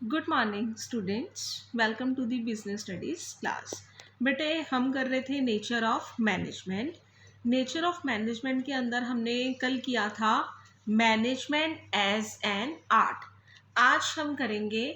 Good morning students, welcome to the business studies class. बेटे हम कर रहे थे nature of management. Nature of management के अंदर हमने कल किया था मैनेजमेंट एज एन आर्ट। आज हम करेंगे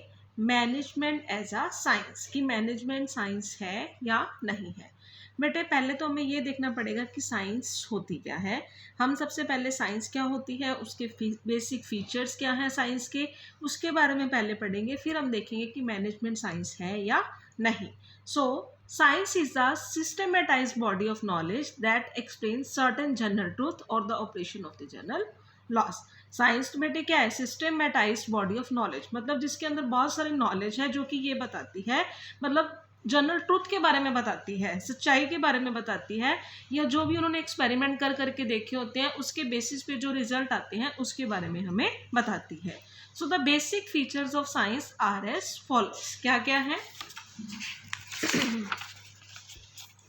मैनेजमेंट एज अ साइंस कि मैनेजमेंट साइंस है या नहीं है। बेटे पहले तो हमें ये देखना पड़ेगा कि साइंस होती क्या है। हम सबसे पहले साइंस क्या होती है, उसके बेसिक फीचर्स क्या हैं साइंस के, उसके बारे में पहले पढ़ेंगे, फिर हम देखेंगे कि मैनेजमेंट साइंस है या नहीं। So science is the systematized body of knowledge that explain certain general truth और the operation of the general laws. Science बेटे क्या है? सिस्टमेटाइज्ड बॉडी ऑफ नॉलेज, मतलब जिसके अंदर बहुत सारी नॉलेज है जो कि ये बताती है, मतलब जनरल ट्रूथ के बारे में बताती है, सच्चाई के बारे में बताती है, या जो भी उन्होंने एक्सपेरिमेंट कर करके देखे होते हैं उसके बेसिस पे जो रिजल्ट आते हैं उसके बारे में हमें बताती है। So the basic features of science are as follows. क्या क्या है?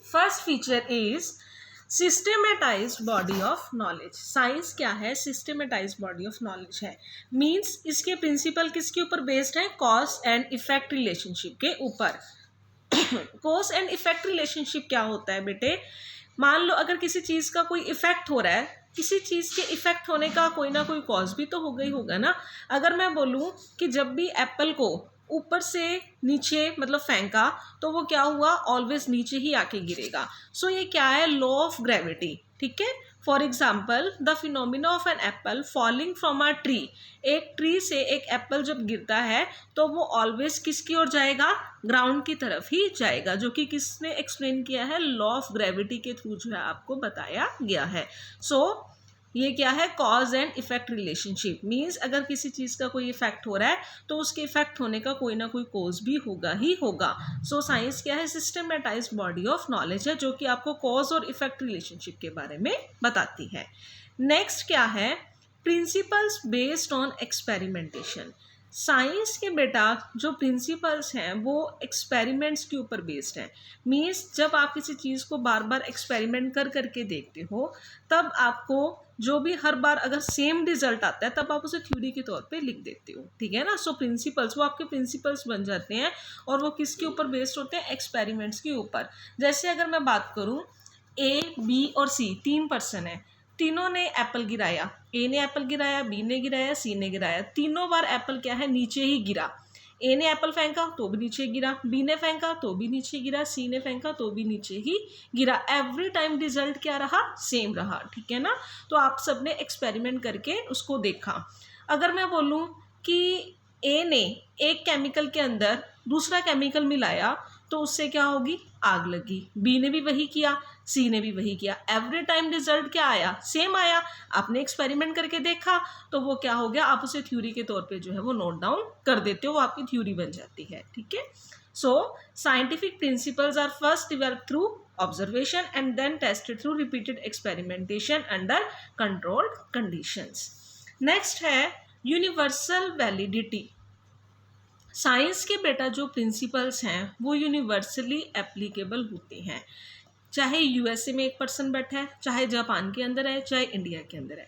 First feature is systematized body of knowledge. Science क्या है? सिस्टमेटाइज्ड बॉडी ऑफ नॉलेज है। मीन्स इसके प्रिंसिपल किसके ऊपर बेस्ड है? कॉज एंड इफेक्ट रिलेशनशिप के ऊपर। कॉज एंड इफेक्ट रिलेशनशिप क्या होता है बेटे? मान लो अगर किसी चीज का कोई इफेक्ट हो रहा है, किसी चीज के इफेक्ट होने का कोई ना कोई कॉज भी तो हो गई होगा ना। अगर मैं बोलूं कि जब भी एप्पल को ऊपर से नीचे मतलब फेंका तो वो क्या हुआ? ऑलवेज नीचे ही आके गिरेगा। सो ये क्या है? Law of gravity. ठीक है। For example the phenomena of an apple falling from a tree. एक ट्री से एक एप्पल जब गिरता है तो वो ऑलवेज किसकी ओर जाएगा? ग्राउंड की तरफ ही जाएगा, जो कि किसने एक्सप्लेन किया है? लॉ ऑफ ग्रेविटी के थ्रू जो है आपको बताया गया है। सो ये क्या है? Cause and effect relationship. Means अगर किसी चीज़ का कोई इफेक्ट हो रहा है तो उसके इफेक्ट होने का कोई ना कोई कॉज भी होगा ही होगा। सो साइंस क्या है? सिस्टमेटाइज्ड बॉडी ऑफ नॉलेज है जो कि आपको कॉज और इफेक्ट रिलेशनशिप के बारे में बताती है। नेक्स्ट क्या है? Principles based on experimentation. Science के बेटा जो प्रिंसिपल्स हैं वो एक्सपेरिमेंट्स के ऊपर बेस्ड हैं। मीन्स जब आप किसी चीज़ को बार बार एक्सपेरिमेंट कर करके देखते हो तब आपको जो भी हर बार अगर सेम रिजल्ट आता है तब आप उसे थ्योरी के तौर पे लिख देते हो। ठीक है ना। सो प्रिंसिपल्स वो आपके प्रिंसिपल्स बन जाते हैं और वो किसके ऊपर बेस्ड होते हैं? एक्सपेरिमेंट्स के ऊपर। जैसे अगर मैं बात करूँ, ए बी और सी तीन पर्सन है, तीनों ने एप्पल गिराया। ए ने एप्पल गिराया, बी ने गिराया, सी ने गिराया। तीनों बार एप्पल क्या है? नीचे ही गिरा। ए ने एप्पल फेंका तो भी नीचे गिरा, बी ने फेंका तो भी नीचे गिरा, सी ने फेंका तो भी नीचे ही गिरा। एवरी टाइम रिजल्ट क्या रहा? सेम रहा। ठीक है ना। तो आप सबने एक्सपेरिमेंट करके उसको देखा। अगर मैं बोलूँ कि ए ने एक केमिकल के अंदर दूसरा केमिकल मिलाया तो उससे क्या होगी? आग लगी। बी ने भी वही किया, सी ने भी वही किया। एवरी टाइम रिजल्ट क्या आया? सेम आया। आपने एक्सपेरिमेंट करके देखा तो वो क्या हो गया? आप उसे थ्योरी के तौर पे जो है वो नोट डाउन कर देते हो, वो आपकी थ्योरी बन जाती है। ठीक है। So scientific principles are first developed through observation and then tested through repeated experimentation under controlled conditions. Next है यूनिवर्सल वैलिडिटी। साइंस के बेटा जो प्रिंसिपल्स हैं वो यूनिवर्सली एप्लीकेबल होते हैं। चाहे यूएसए में एक पर्सन बैठा है, चाहे जापान के अंदर है, चाहे इंडिया के अंदर है,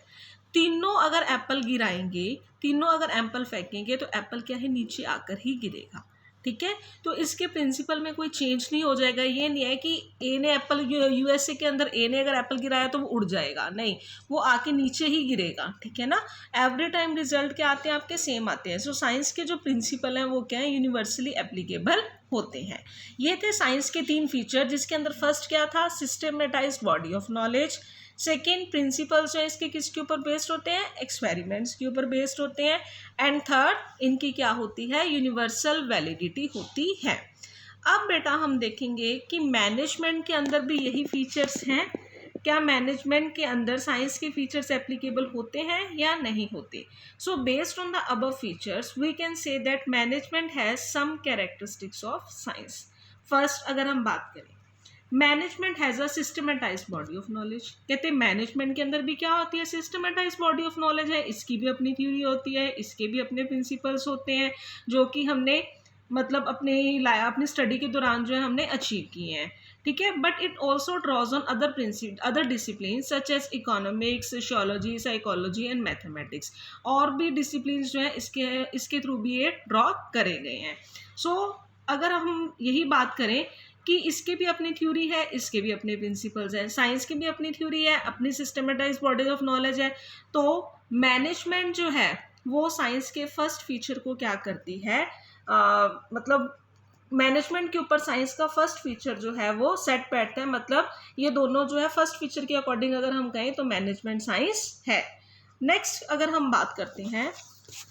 तीनों अगर एप्पल गिराएंगे, तीनों अगर एप्पल फेंकेंगे तो एप्पल क्या है? नीचे आकर ही गिरेगा। ठीक है। तो इसके प्रिंसिपल में कोई चेंज नहीं हो जाएगा। ये नहीं है कि ए ने एप्पल यूएसए के अंदर ए ने अगर एप्पल गिराया तो वो उड़ जाएगा, नहीं, वो आके नीचे ही गिरेगा। ठीक है ना। एवरी टाइम रिजल्ट क्या आते हैं? आपके सेम आते हैं। सो साइंस के जो प्रिंसिपल हैं वो क्या है? यूनिवर्सली एप्लीकेबल होते हैं। ये थे साइंस के तीन फीचर, जिसके अंदर फर्स्ट क्या था? Systematised body of knowledge. Second, principles जो है इसके किसके ऊपर बेस्ड होते हैं? एक्सपेरिमेंट्स के ऊपर बेस्ड होते हैं। एंड थर्ड, इनकी क्या होती है? यूनिवर्सल वैलिडिटी होती है। अब बेटा हम देखेंगे कि मैनेजमेंट के अंदर भी यही फीचर्स हैं। क्या मैनेजमेंट के अंदर साइंस के फीचर्स एप्लीकेबल होते हैं या नहीं होते? So based on the above features we can say that management has some characteristics of science. First अगर हम बात करें, management has a systematized body of knowledge. कहते हैं मैनेजमेंट के अंदर भी क्या होती है? सिस्टमेटाइज्ड बॉडी ऑफ नॉलेज है। इसकी भी अपनी थ्योरी होती है, इसके भी अपने प्रिंसिपल्स होते हैं जो कि हमने मतलब अपनी स्टडी के दौरान जो है हमने अचीव किए हैं। ठीक है, but it also draws on other discipline such as economics, sociology, psychology and mathematics. और भी डिसिप्लिन जो है इसके थ्रू भी ये ड्रॉ करे गए हैं। सो अगर हम यही बात करें कि इसके भी अपनी थ्योरी है, इसके भी अपने प्रिंसिपल्स हैं, साइंस की भी अपनी थ्योरी है, अपनी सिस्टमेटाइज बॉडी ऑफ नॉलेज है, तो मैनेजमेंट जो है वो साइंस के फर्स्ट फीचर को क्या करती है, मतलब मैनेजमेंट के ऊपर साइंस का फर्स्ट फीचर जो है वो सेट बैठता है। मतलब ये दोनों जो है फर्स्ट फीचर के अकॉर्डिंग अगर हम कहें तो मैनेजमेंट साइंस है। नेक्स्ट अगर हम बात करते हैं,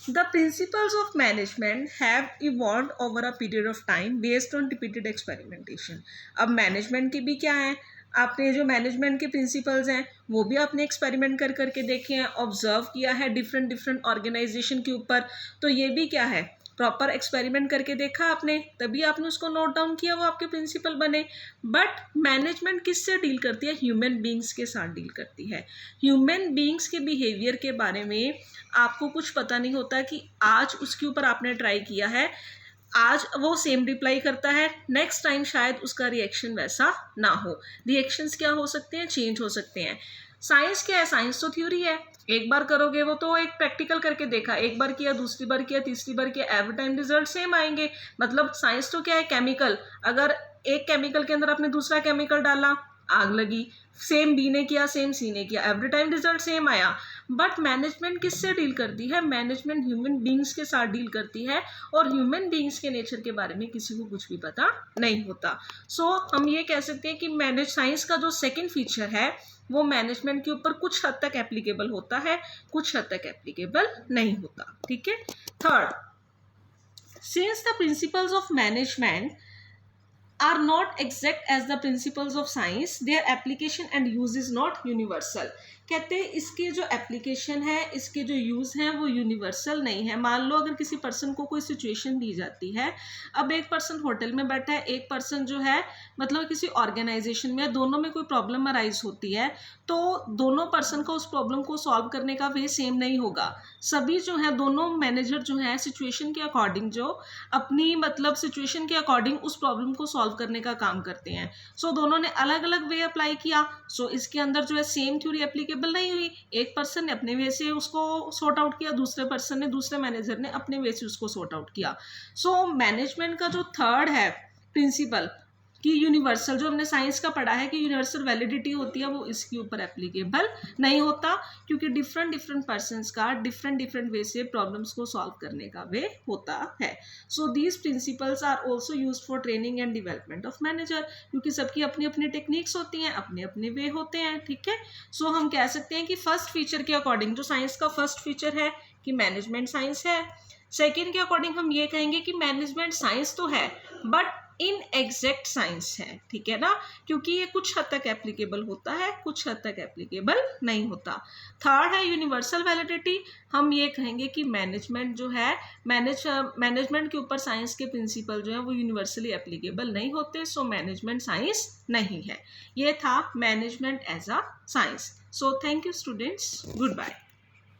the principles of management have evolved over a period of time based on repeated experimentation. अब मैनेजमेंट की भी क्या है, आपने जो मैनेजमेंट के प्रिंसिपल्स हैं वो भी आपने एक्सपेरिमेंट कर करके देखे हैं, ऑब्जर्व किया है डिफरेंट ऑर्गेनाइजेशन के ऊपर, तो ये भी क्या है, प्रॉपर एक्सपेरिमेंट करके देखा आपने, तभी आपने उसको नोट डाउन किया, वो आपके प्रिंसिपल बने। बट मैनेजमेंट किससे डील करती है, ह्यूमन बींग्स के साथ डील करती है। ह्यूमन बींग्स के बिहेवियर के बारे में आपको कुछ पता नहीं होता कि आज उसके ऊपर आपने ट्राई किया है, आज वो सेम रिप्लाई करता है, नेक्स्ट टाइम शायद उसका रिएक्शन वैसा ना हो। रिएक्शंस क्या हो सकते हैं, चेंज हो सकते हैं। साइंस क्या है, साइंस तो थ्योरी है, एक बार करोगे वो तो एक प्रैक्टिकल करके देखा, एक बार किया, दूसरी बार किया, तीसरी बार किया, एवरी टाइम रिजल्ट सेम आएंगे। मतलब साइंस तो क्या है, केमिकल, अगर एक केमिकल के अंदर आपने दूसरा केमिकल डाला, आग लगी, सेम बी ने किया, सेम सी ने किया, एवरी टाइम रिजल्ट सेम आया। बट मैनेजमेंट किससे डील करती है, मैनेजमेंट ह्यूमन बींग्स के साथ डील करती है, और ह्यूमन बींग्स के नेचर के बारे में किसी को कुछ भी पता नहीं होता। सो हम ये कह सकते हैं कि साइंस का जो सेकेंड फीचर है वो मैनेजमेंट के ऊपर कुछ हद तक एप्लीकेबल होता है, कुछ हद तक एप्लीकेबल नहीं होता। ठीक है। Third, since the principles of management are not exact as the principles of science, their application and use is not universal। कहते हैं इसके जो एप्लीकेशन है, इसके जो यूज़ हैं वो यूनिवर्सल नहीं है। मान लो अगर किसी पर्सन को कोई सिचुएशन दी जाती है, अब एक पर्सन होटल में बैठा है, एक पर्सन जो है मतलब किसी ऑर्गेनाइजेशन में, दोनों में कोई प्रॉब्लम अराइज होती है, तो दोनों पर्सन का उस प्रॉब्लम को सॉल्व करने का वे सेम नहीं होगा। सभी जो है, दोनों मैनेजर जो है सिचुएशन के अकॉर्डिंग, जो अपनी मतलब सिचुएशन के अकॉर्डिंग उस प्रॉब्लम को सॉल्व करने का काम करते हैं। सो दोनों ने अलग अलग वे अप्लाई किया, सो इसके अंदर जो है सेम थ्योरी एप्लीकेबल नहीं हुई। एक पर्सन ने अपने वे से उसको सॉर्ट आउट किया, दूसरे पर्सन ने, दूसरे मैनेजर ने अपने वे से उसको सॉर्ट आउट किया। सो मैनेजमेंट का जो थर्ड है प्रिंसिपल कि यूनिवर्सल, जो हमने साइंस का पढ़ा है कि यूनिवर्सल वैलिडिटी होती है, वो इसके ऊपर एप्लीकेबल नहीं होता, क्योंकि डिफरेंट पर्सन्स का डिफरेंट वे से प्रॉब्लम्स को सॉल्व करने का वे होता है। So these principles are also used for training and development of manager, क्योंकि सबकी अपनी अपनी टेक्निक्स होती हैं, अपने अपने वे होते हैं। ठीक है। सो हम कह सकते हैं कि फर्स्ट फीचर के अकॉर्डिंग, जो साइंस का फर्स्ट फीचर है कि मैनेजमेंट साइंस है, सेकेंड के अकॉर्डिंग हम ये कहेंगे कि मैनेजमेंट साइंस तो है बट इन एग्जैक्ट साइंस है। ठीक है ना, क्योंकि ये कुछ हद तक एप्लीकेबल होता है, कुछ हद तक एप्लीकेबल नहीं होता। थर्ड है यूनिवर्सल वैलिडिटी, हम ये कहेंगे कि मैनेजमेंट जो है, मैनेजमेंट के ऊपर साइंस के प्रिंसिपल जो है वो यूनिवर्सली एप्लीकेबल नहीं होते, सो मैनेजमेंट साइंस नहीं है। ये था management as a science. So thank you students, good bye.